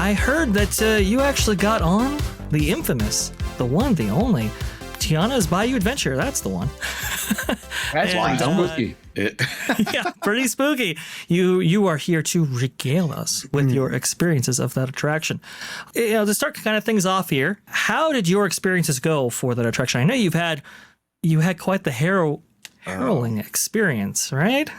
I heard that you actually got on the infamous, the one, the only, Tiana's Bayou Adventure. That's the one. That's why spooky. Yeah, pretty spooky. You are here to regale us with your experiences of that attraction. You know, to start kind of things off here, how did your experiences go for that attraction? I know you had quite the harrowing experience, right?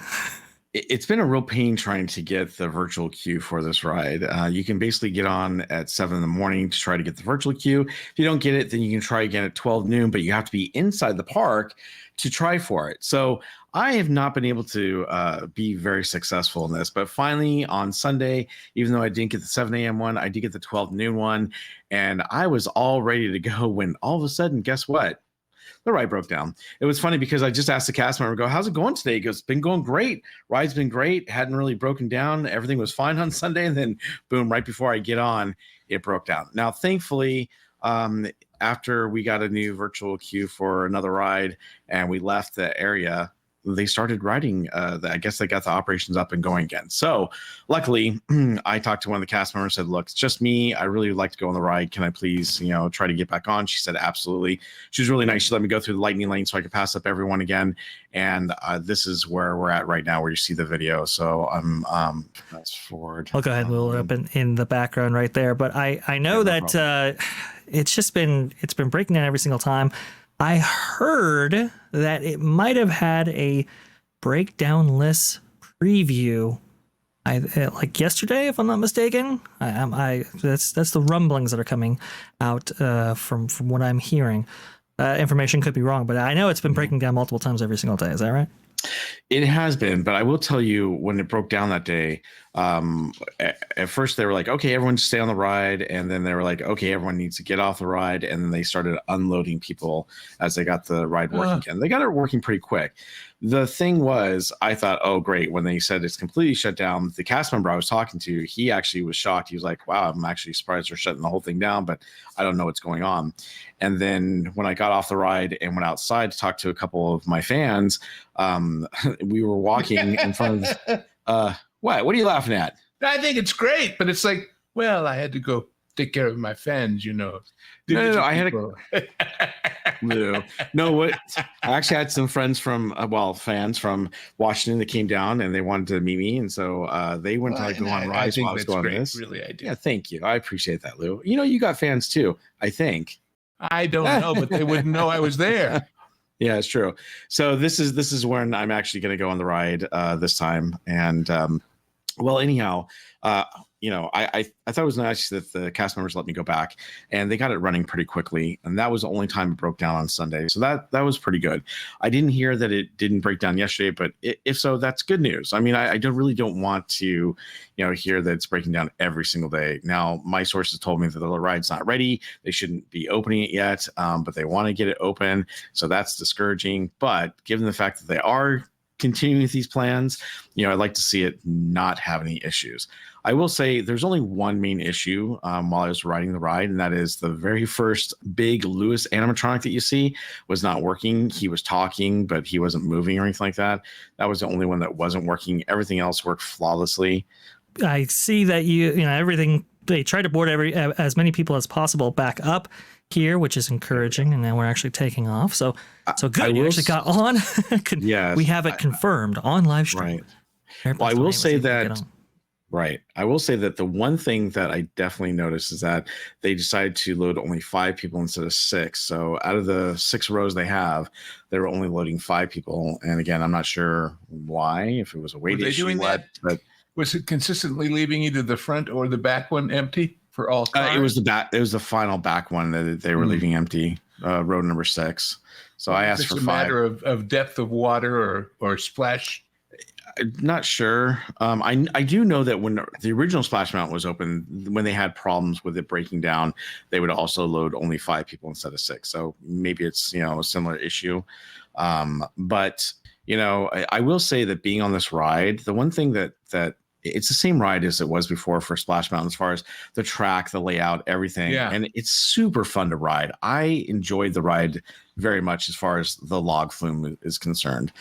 It's been a real pain trying to get the virtual queue for this ride. You can basically get on at 7 in the morning to try to get the virtual queue. If you don't get it, then you can try again at 12 noon, but you have to be inside the park to try for it. So I have not been able to be very successful in this, but finally on Sunday, even though I didn't get the 7 a.m. one, I did get the 12 noon one, and I was all ready to go when all of a sudden, guess what? The ride broke down. It was funny because I just asked the cast member, how's it going today? He goes, been going great. Ride's been great. Hadn't really broken down. Everything was fine on Sunday. And then boom, right before I get on, it broke down. Now, thankfully, after we got a new virtual queue for another ride and we left the area, they started riding. I guess they got the operations up and going again. So luckily, I talked to one of the cast members and said, look, it's just me. I really would like to go on the ride. Can I please, try to get back on? She said, absolutely. She was really nice. She let me go through the lightning lane so I could pass up everyone again. And this is where we're at right now, where you see the video. So I'm fast forward. I'll go ahead and we'll open in the background right there. But I know that it's been breaking down every single time. I heard that it might have had a breakdown list preview, like yesterday, if I'm not mistaken. That's the rumblings that are coming out from what I'm hearing. Information could be wrong, but I know it's been breaking down multiple times every single day. Is that right? It has been, but I will tell you, when it broke down that day, at first they were like, okay, everyone just stay on the ride. And then they were like, okay, everyone needs to get off the ride. And then they started unloading people as they got the ride working again. They got it working pretty quick. The thing was, I thought, oh, great. When they said it's completely shut down, the cast member I was talking to, he actually was shocked. He was like, wow, I'm actually surprised they're shutting the whole thing down, but I don't know what's going on. And then when I got off the ride and went outside to talk to a couple of my fans, we were walking in front of what are you laughing at? I think it's great, but it's like, well, I had to go take care of my fans, No, I had what? I actually had some friends from fans from Washington that came down and they wanted to meet me, and so they went to go on rides while I was going on this. Really, I do. Yeah, thank you. I appreciate that, Lou. You got fans too, I think. I don't know, but they wouldn't know I was there. Yeah, it's true. So this is when I'm actually going to go on the ride this time, and anyhow, I thought it was nice that the cast members let me go back, and they got it running pretty quickly, and that was the only time it broke down on Sunday, so that was pretty good. I didn't hear that it didn't break down yesterday, but if so, that's good news. I mean, I really don't want to hear that it's breaking down every single day. Now, my sources told me that the ride's not ready, they shouldn't be opening it yet, but they want to get it open, so that's discouraging. But given the fact that they are continuing with these plans, I'd like to see it not have any issues. I will say there's only one main issue while I was riding the ride, and that is the very first big Lewis animatronic that you see was not working. He was talking, but he wasn't moving or anything like that. That was the only one that wasn't working. Everything else worked flawlessly. I see that everything, they try to board as many people as possible back up here, which is encouraging, and now we're actually taking off. So good. You actually got on. Yes, we have it confirmed on live stream. Right. Well, I will say that. Right. I will say that the one thing that I definitely noticed is that they decided to load only 5 people instead of 6. So out of the 6 rows they have, they were only loading 5 people. And again, I'm not sure why, if it was a weight issue. Doing that? But was it consistently leaving either the front or the back one empty for all cars? It was the back. It was the final back one that they were leaving empty. Road number 6. So I asked for 5. It's a matter of depth of water or splash. Not sure. I do know that when the original Splash Mountain was open, when they had problems with it breaking down, they would also load only 5 people instead of 6. So maybe it's a similar issue. But I will say that being on this ride, the one thing that it's the same ride as it was before for Splash Mountain, as far as the track, the layout, everything. Yeah. And it's super fun to ride. I enjoyed the ride very much as far as the log flume is concerned.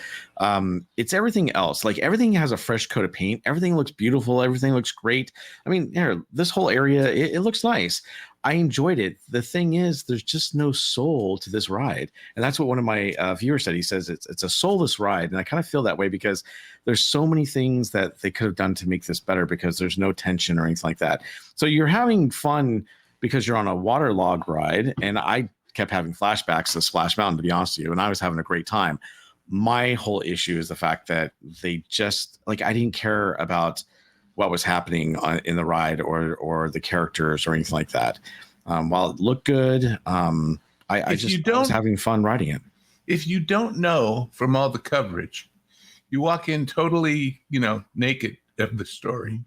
It's everything else. Like, everything has a fresh coat of paint. Everything looks beautiful. Everything looks great. I mean, here, this whole area, it looks nice. I enjoyed it. The thing is, there's just no soul to this ride. And that's what one of my viewers said. He says it's a soulless ride. And I kind of feel that way because there's so many things that they could have done to make this better, because there's no tension or anything like that. So you're having fun because you're on a waterlog ride. And I kept having flashbacks to Splash Mountain, to be honest with you. And I was having a great time. My whole issue is the fact that they just, like, I didn't care about what was happening in the ride or the characters or anything like that. While it looked good, I was having fun riding it. If you don't know from all the coverage, you walk in totally, naked of the story.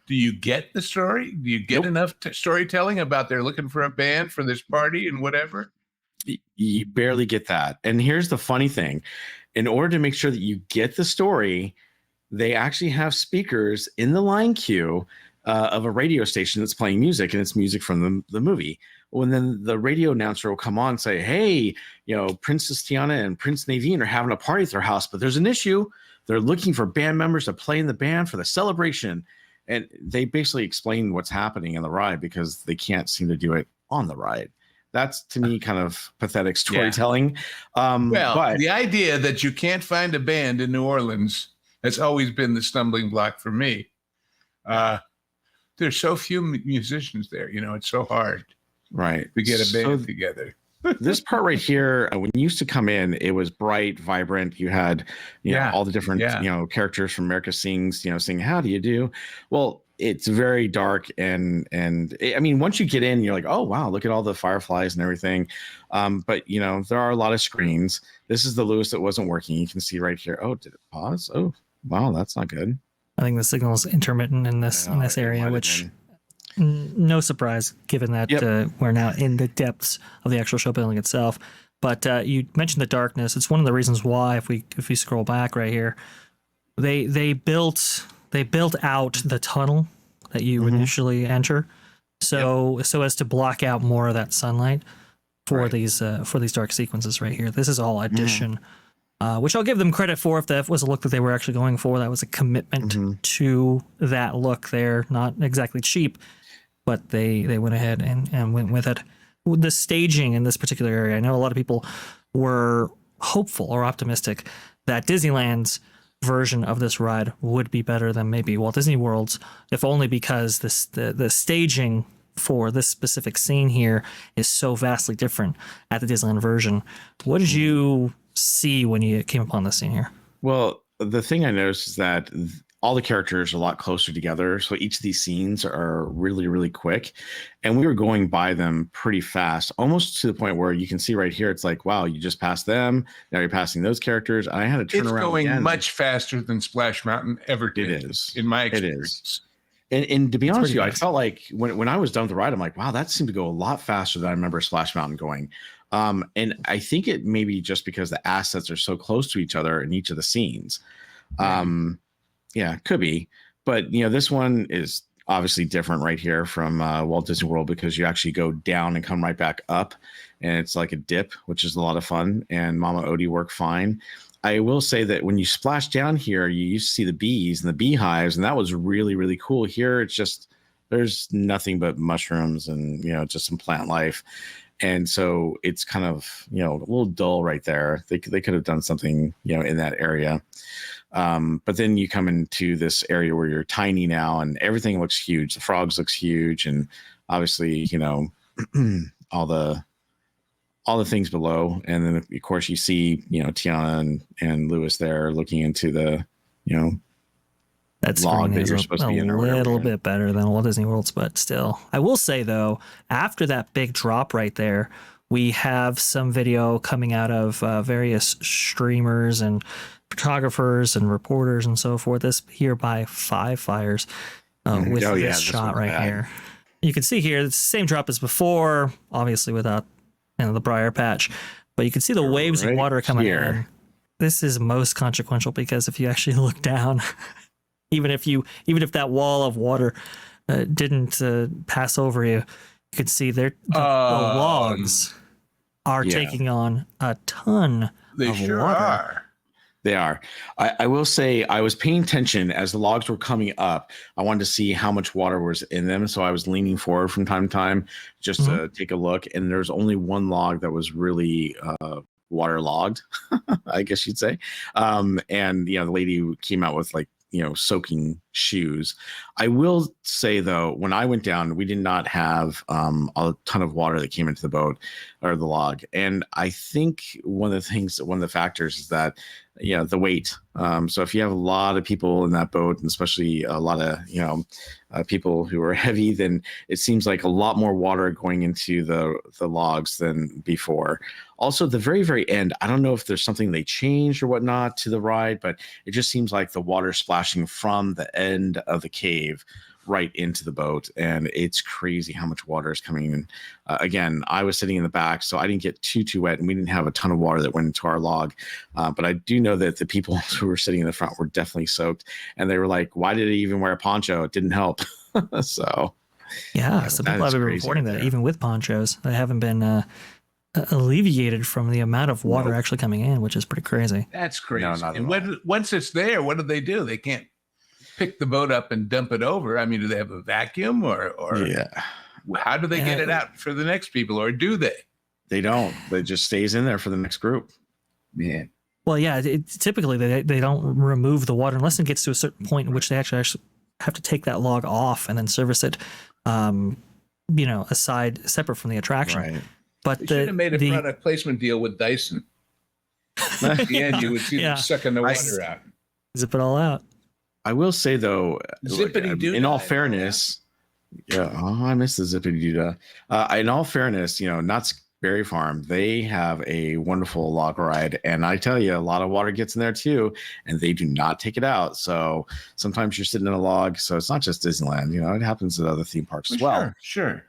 Do you get the story? Do you get enough storytelling about they're looking for a band for this party and whatever? You barely get that. And here's the funny thing. In order to make sure that you get the story, they actually have speakers in the line queue of a radio station that's playing music, and it's music from the movie. When then the radio announcer will come on and say, hey, Princess Tiana and Prince Naveen are having a party at their house, but there's an issue. They're looking for band members to play in the band for the celebration. And they basically explain what's happening in the ride because they can't seem to do it on the ride. That's, to me, kind of pathetic storytelling. Yeah. But the idea that you can't find a band in New Orleans has always been the stumbling block for me. There's so few musicians there, it's so hard to get a band together. This part right here, when you used to come in, it was bright, vibrant. You had, all the different, characters from America Sings, singing, how do you do? Well, it's very dark. And I mean, once you get in, you're like, oh, wow, look at all the fireflies and everything. But, there are a lot of screens. This is the Lewis that wasn't working. You can see right here. Oh, did it pause? Oh, wow, that's not good. I think the signal is intermittent in this area, which no surprise given that we're now in the depths of the actual show building itself. But you mentioned the darkness. It's one of the reasons why, if we scroll back right here, they built out the tunnel that you initially enter, so as to block out more of that sunlight for these dark sequences right here. This is all addition. Which I'll give them credit for. If that was a look that they were actually going for, that was a commitment to that look there. Not exactly cheap, but they went ahead and went with it. The staging in this particular area, I know a lot of people were hopeful or optimistic that Disneyland's version of this ride would be better than maybe Walt Disney World's, if only because the staging for this specific scene here is so vastly different at the Disneyland version. What did you see when you came upon this scene here? Well, the thing I noticed is that all the characters are a lot closer together. So each of these scenes are really, really quick. And we were going by them pretty fast, almost to the point where you can see right here, it's like, wow, you just passed them. Now you're passing those characters. And I had to turn around. It's going again. Much faster than Splash Mountain ever did. It is. In my experience. It is. And to be honest with you, I felt like when I was done with the ride, I'm like, wow, that seemed to go a lot faster than I remember Splash Mountain going. And I think it may be just because the assets are so close to each other in each of the scenes. Yeah, could be. But, this one is obviously different right here from Walt Disney World, because you actually go down and come right back up. And it's like a dip, which is a lot of fun. And Mama Odie worked fine. I will say that when you splash down here, you used to see the bees and the beehives, and that was really, really cool. Here, it's just, there's nothing but mushrooms and, just some plant life. And so it's kind of, a little dull right there. They could have done something, in that area. But then you come into this area where you're tiny now and everything looks huge. The frogs looks huge. And obviously, all the things below. And then of course you see, Tiana and Lewis there looking into the, that log that is you're supposed to be in. A little bit better than Walt Disney World's, but still. I will say, though, after that big drop right there, we have some video coming out of various streamers and photographers and reporters and so forth. This here by Five Fires with this shot right here. You can see here, it's the same drop as before, obviously without the briar patch, but you can see the waves of water coming in. This is most consequential because if you actually look down, even if that wall of water didn't pass over you, you could see the logs are taking on a ton They of sure water. are. They are. I will say I was paying attention as the logs were coming up. I wanted to see how much water was in them. So I was leaning forward from time to time just to take a look. And there's only one log that was really waterlogged, I guess you'd say. And, the lady came out with like, soaking shoes. I will say though, when I went down, we did not have a ton of water that came into the boat or the log. And I think one of the factors is that, the weight. So if you have a lot of people in that boat, and especially a lot of, people who are heavy, then it seems like a lot more water going into the logs than before. Also, the very, very end, I don't know if there's something they changed or whatnot to the ride, but it just seems like the water splashing from the end of the cave right into the boat. And it's crazy how much water is coming in. Again, I was sitting in the back, so I didn't get too wet, and we didn't have a ton of water that went into our log. But I do know that the people who were sitting in the front were definitely soaked, and they were like, why did it even wear a poncho? It didn't help. So yeah, some people have been reporting that even with ponchos, they haven't been alleviated from the amount of water actually coming in, which is pretty crazy. That's crazy. No, not at and all. once it's there, what do? They can't pick the boat up and dump it over. I mean, do they have a vacuum or how do they get it out for the next people, or do they? They don't. It just stays in there for the next group. Man. Well, yeah, typically they don't remove the water unless it gets to a certain point in which they actually have to take that log off and then service it, aside separate from the attraction. Right. But They should have made a product placement deal with Dyson. At the end, you would see them sucking the water out. Zip it all out. I will say though, Zip-a-dee-doo-dah. in all fairness, I miss the zip-a-dee-doo-dah. In all fairness, Knott's Berry Farm, they have a wonderful log ride, and I tell you, a lot of water gets in there too, and they do not take it out. So sometimes you're sitting in a log. So it's not just Disneyland, it happens at other theme parks as well. Sure.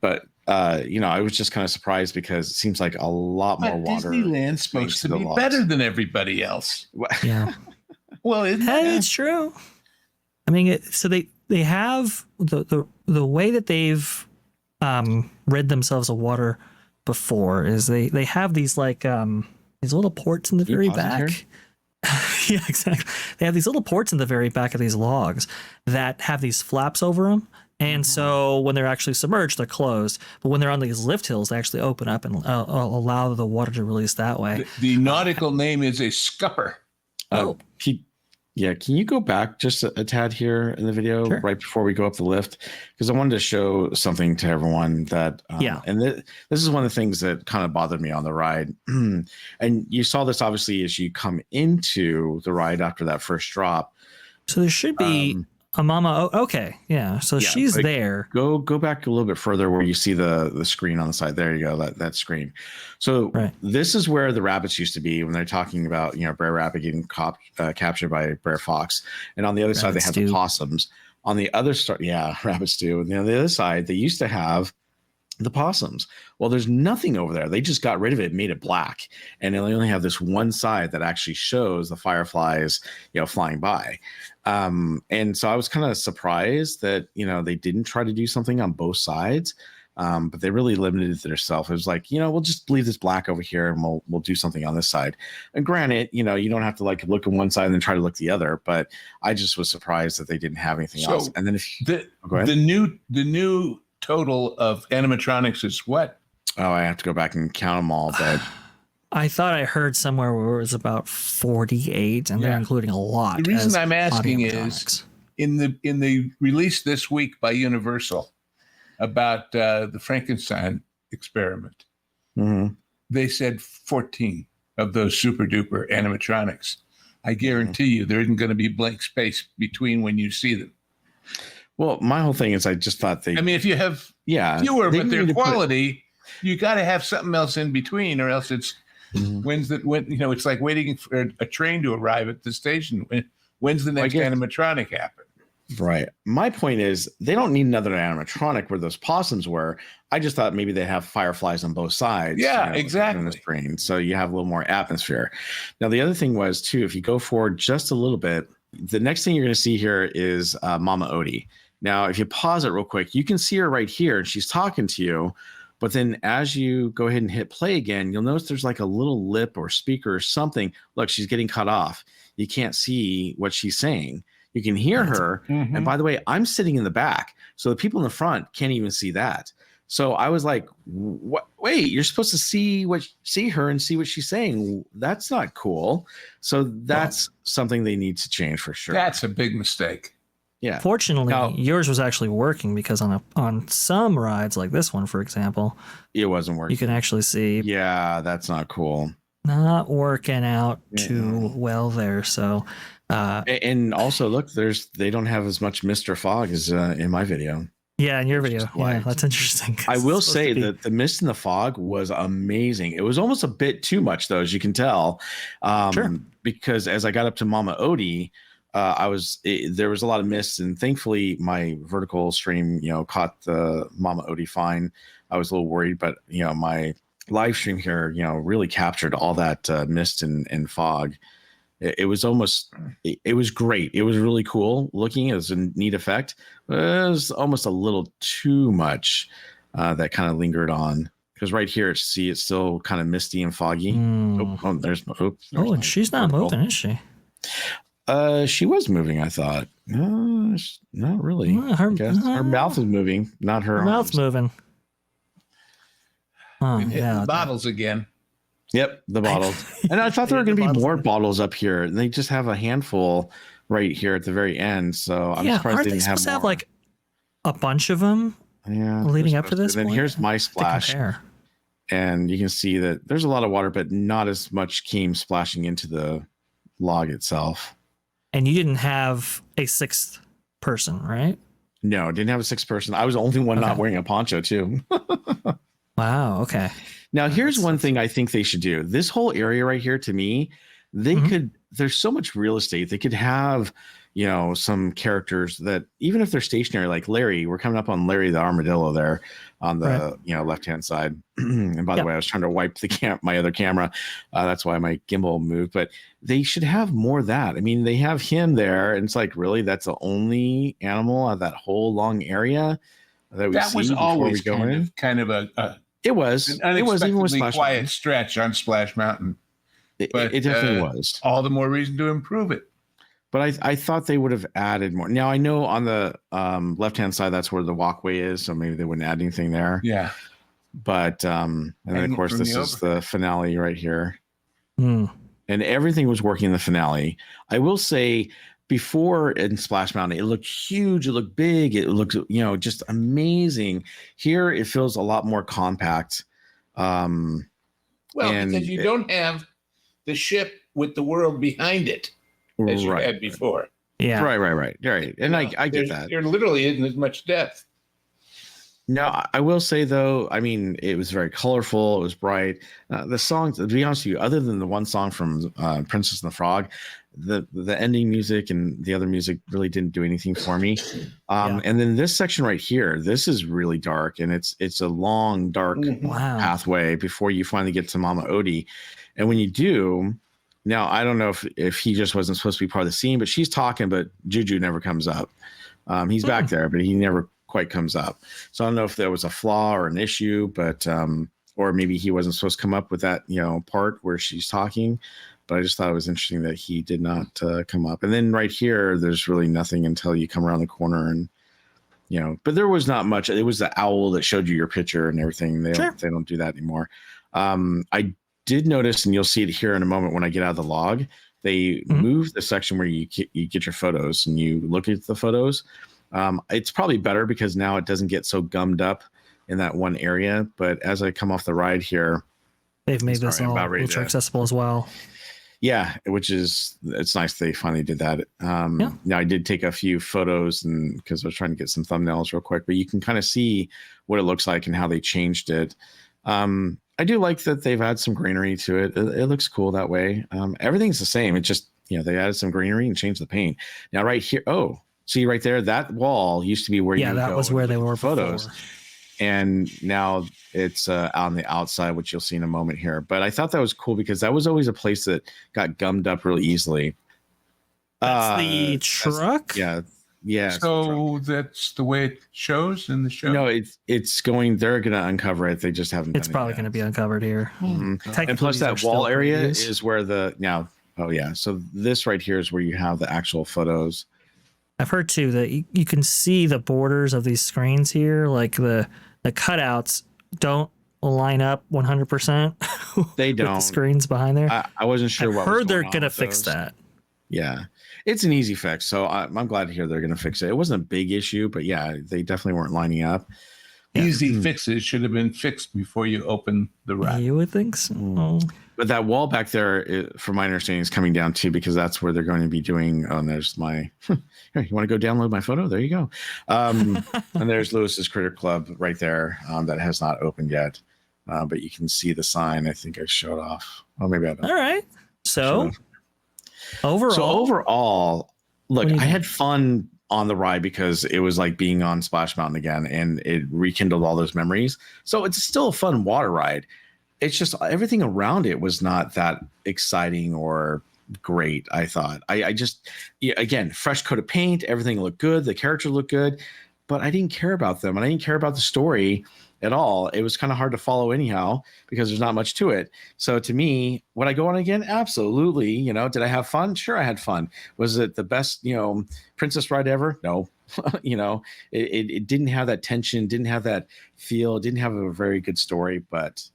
But I was just kind of surprised because it seems like a lot more water. Disneyland's supposed to be better than everybody else. Yeah. Well, It's true. I mean, so they have the way that they've rid themselves of water before is they have these like these little ports in the very back. Yeah, exactly. They have these little ports in the very back of these logs that have these flaps over them. And so when they're actually submerged, they're closed. But when they're on these lift hills, they actually open up and allow the water to release that way. The nautical name is a scupper. Can you go back just a tad here in the video right before we go up the lift? Because I wanted to show something to everyone that, and this is one of the things that kind of bothered me on the ride. And you saw this obviously as you come into the ride after that first drop. So there should be a mama. Oh, okay. Yeah. So she's there. Go back a little bit further where you see the screen on the side. There you go. That screen. So this is where the rabbits used to be when they're talking about, Brer Rabbit getting captured by Brer Fox. And on the other side, they have the possums. On the other side, rabbits do. And on the other side, they used to have the possums. Well, there's nothing over there. They just got rid of it, made it black. And they only have this one side that actually shows the fireflies, flying by. And so I was kind of surprised that, they didn't try to do something on both sides. But they really limited it to themselves. It was like, we'll just leave this black over here and we'll do something on this side. And granted, you don't have to like look at one side and then try to look the other, but I just was surprised that they didn't have anything else. And then the new total of animatronics is what? Oh, I have to go back and count them all, but I thought I heard somewhere where it was about 48, and they're including a lot. The reason I'm asking is in the release this week by Universal about the Frankenstein experiment, they said 14 of those super duper animatronics. I guarantee you there isn't going to be blank space between when you see them. Well, my whole thing is I just thought if you have fewer, but their quality, you got to have something else in between, or else it's it's like waiting for a train to arrive at the station. When's the next animatronic happen? Right. My point is they don't need another animatronic where those possums were. I just thought maybe they have fireflies on both sides. Yeah, exactly. In the screen, so you have a little more atmosphere. Now, the other thing was too, if you go forward just a little bit, The next thing you're going to see here is Mama Odie. Now, if you pause it real quick, you can see her right here, and she's talking to you. But then as you go ahead and hit play again, you'll notice there's like a little lip or speaker or something. Look, she's getting cut off. You can't see what she's saying. You can hear her. Mm-hmm. And by the way, I'm sitting in the back, so the people in the front can't even see that. So I was like, "What? Wait, you're supposed to see her and see what she's saying. That's not cool." So that's something they need to change for sure. That's a big mistake. Yeah. Fortunately, Now, yours was actually working because on some rides like this one, for example, it wasn't working. you can actually see. Yeah, that's not cool. Not working out too well there. So, and also look, they don't have as much Mr. Fog as in my video. Yeah, in your video. Yeah, that's interesting. I will say that the mist and the fog was amazing. It was almost a bit too much, though, as you can tell. Sure. Because as I got up to Mama Odie, there was a lot of mist, and thankfully my vertical stream, caught the Mama Odie fine. I was a little worried, but my live stream here, really captured all that mist and fog. It was great. It was really cool looking. It was a neat effect. It was almost a little too much that kind of lingered on, because right here, it's still kind of misty and foggy. There's and she's not moving, is she? She was moving, I thought. No, not really. Her mouth is moving, not her. Her mouth's moving. Oh, yeah. The bottles again. Yep, the bottles. And I thought there were going to be more bottles up here. And they just have a handful right here at the very end. So I'm surprised aren't they didn't supposed to have more. like a bunch of them? Yeah, leading up to this. And then here's my splash, and you can see that there's a lot of water, but not as much came splashing into the log itself. And you didn't have a sixth person, right? No, didn't have a sixth person. I was the only one not wearing a poncho too. Wow. Okay. Now, here's one thing I think they should do. This whole area right here, to me, they could, there's so much real estate. They could have, some characters that, even if they're stationary, like Larry, we're coming up on Larry the armadillo there on the, left-hand side. And by the way, I was trying to wipe my other camera. That's why my gimbal moved, but they should have more of that. I mean, they have him there, and it's like, really, that's the only animal of that whole long area that we see was before always we go in. kind of a It was. It was even with Splash quiet Mountain. stretch on Splash Mountain. But it definitely was. All the more reason to improve it. But I thought they would have added more. Now, I know on the left-hand side, that's where the walkway is, so maybe they wouldn't add anything there. Yeah. But, and then, of course, this is the finale right here. And everything was working in the finale. I will say, before in Splash Mountain, it looked huge, it looked big, it looked, just amazing. Here, it feels a lot more compact. Because you don't have the ship with the world behind it as you had before. Yeah. Right. And I get that. There literally isn't as much depth. No, I will say, though, I mean, it was very colorful. It was bright. The songs, to be honest with you, other than the one song from Princess and the Frog, the ending music and the other music really didn't do anything for me. And then this section right here, this is really dark, and it's a long, dark pathway before you finally get to Mama Odie. And when you do, now I don't know if he just wasn't supposed to be part of the scene, but she's talking, but Juju never comes up. He's back there, but he never quite comes up. So I don't know if there was a flaw or an issue, but or maybe he wasn't supposed to come up with that part where she's talking. But I just thought it was interesting that he did not come up. And then right here, there's really nothing until you come around the corner, and but there was not much. It was the owl that showed you your picture and everything. They don't do that anymore. I did notice, and you'll see it here in a moment when I get out of the log, they moved the section where you get your photos and you look at the photos. It's probably better because now it doesn't get so gummed up in that one area. But as I come off the ride here, they've made this all ultra accessible as well. Yeah, it's nice they finally did that. Now I did take a few photos and because I was trying to get some thumbnails real quick, but you can kind of see what it looks like and how they changed it. I do like that they've added some greenery to it. It looks cool that way. Everything's the same. It just, they added some greenery and changed the paint. Now right here, see right there, that wall used to be where that was where they were photos. Before. And now it's on the outside, which you'll see in a moment here. But I thought that was cool because that was always a place that got gummed up really easily. That's the truck? Yeah. Yeah. So that's the way it shows in the show. No, it's going. They're going to uncover it. They just haven't. It's probably going to be uncovered here. And plus, that wall area is where the now. Oh yeah. So this right here is where you have the actual photos. I've heard too that you can see the borders of these screens here, like the cutouts don't line up 100%. They don't. With the screens behind there. I wasn't sure. I heard they're going to fix that. Yeah, it's an easy fix. So I'm glad to hear they're going to fix it. It wasn't a big issue, but yeah, they definitely weren't lining up. Easy fixes should have been fixed before you open the ride. You would think so. But that wall back there, from my understanding, is coming down too, because that's where they're going to be doing. Oh, and there's my. Here, you want to go download my photo? There you go. And there's Lewis's Critter Club right there that has not opened yet. But you can see the sign. I think I showed off. Oh, maybe I don't. All right. So overall, look, I had fun on the ride because it was like being on Splash Mountain again, and it rekindled all those memories. So it's still a fun water ride. It's just everything around it was not that exciting or great. I thought I just, again, fresh coat of paint, everything looked good. The characters looked good, but I didn't care about them. And I didn't care about the story at all. It was kind of hard to follow anyhow, because there's not much to it. So to me, would I go on again? Absolutely. Did I have fun? Sure. I had fun. Was it the best, princess ride ever? No. It didn't have that tension, didn't have that feel, didn't have a very good story, but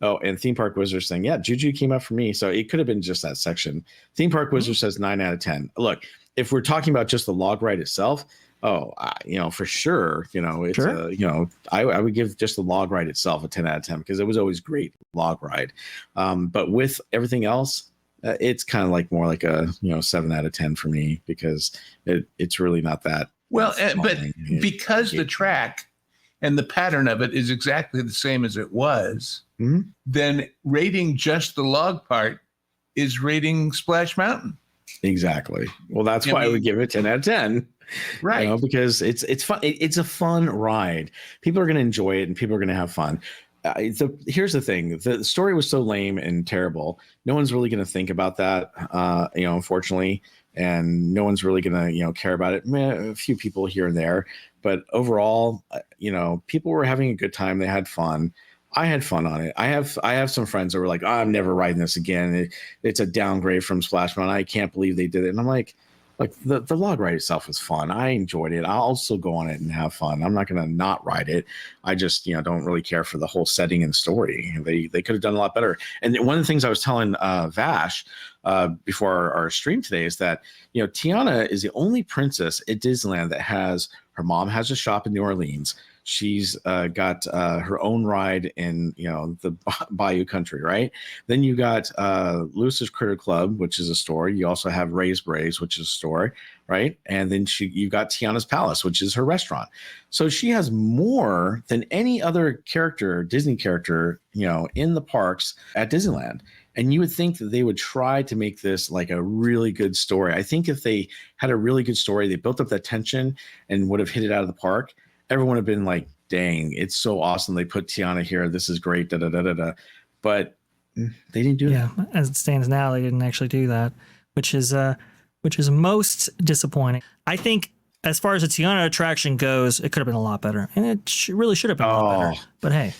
and Theme Park Wizard saying, yeah, Juju came up for me. So it could have been just that section. Theme Park Wizard says 9 out of 10. Look, if we're talking about just the log ride itself, for sure, it's sure. I would give just the log ride itself a 10 out of 10, because it was always great log ride. But with everything else, it's kind of like more like a 7 out of 10 for me, because it's really not that. Well, but because the track and the pattern of it is exactly the same as it was, then rating just the log part is rating Splash Mountain. Exactly. Well, that's why I would give it 10 out of 10. Right. Because it's fun. It's a fun ride. People are going to enjoy it, and people are going to have fun. Here's the thing. The story was so lame and terrible. No one's really going to think about that, unfortunately. And no one's really going to, care about it. A few people here and there. But overall, people were having a good time. They had fun. I had fun on it. I have some friends that were like, I'm never riding this again. It's a downgrade from Splash Mountain. I can't believe they did it. And I'm like the log ride itself was fun. I enjoyed it. I'll still go on it and have fun. I'm not going to not ride it. I just, don't really care for the whole setting and story. They could have done a lot better. And one of the things I was telling Vash before our stream today is that, Tiana is the only princess at Disneyland that her mom has a shop in New Orleans. She's got her own ride in, the Bayou country, right? Then you got Lewis's Critter Club, which is a store. You also have Ray's Braves, which is a store, right? And then you got Tiana's Palace, which is her restaurant. So she has more than any other Disney character, in the parks at Disneyland. And you would think that they would try to make this like a really good story. I think if they had a really good story, they built up that tension and would have hit it out of the park, everyone would have been like, dang, it's so awesome. They put Tiana here. This is great. Da, da, da, da, da. But they didn't do that. Yeah, as it stands now, they didn't actually do that, which is most disappointing. I think as far as the Tiana attraction goes, it could have been a lot better. And it really should have been a lot better. But hey.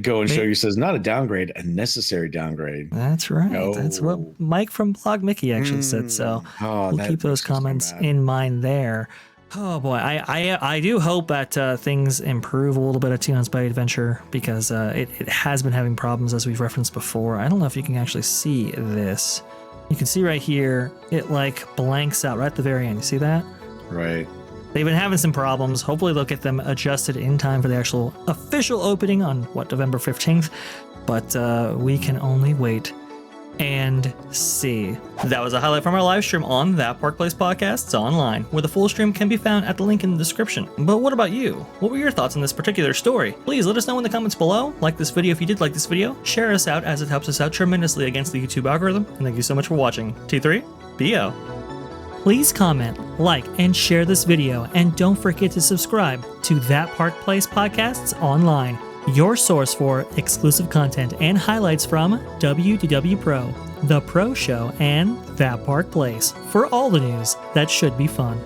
Go and show you says not a downgrade, a necessary downgrade. That's right. No. That's what Mike from Blog Mickey actually said. So we'll keep those comments in mind there. Oh boy, I do hope that things improve a little bit at Tiana's Bayou Adventure, because it has been having problems, as we've referenced before. I don't know if you can actually see this. You can see right here, it like blanks out right at the very end. You see that? Right. They've been having some problems. Hopefully they'll get them adjusted in time for the actual official opening on, November 15th. But we can only wait and see. That was a highlight from our live stream on That Park Place Podcasts online, where the full stream can be found at the link in the description. But what about you? What were your thoughts on this particular story? Please let us know in the comments below. Like this video if you did like this video. Share us out, as it helps us out tremendously against the YouTube algorithm. And thank you so much for watching. T3BO. Please comment, like, and share this video, and don't forget to subscribe to That Park Place Podcasts online, your source for exclusive content and highlights from WDW Pro. The Pro Show, and That Park Place for all the news that should be fun.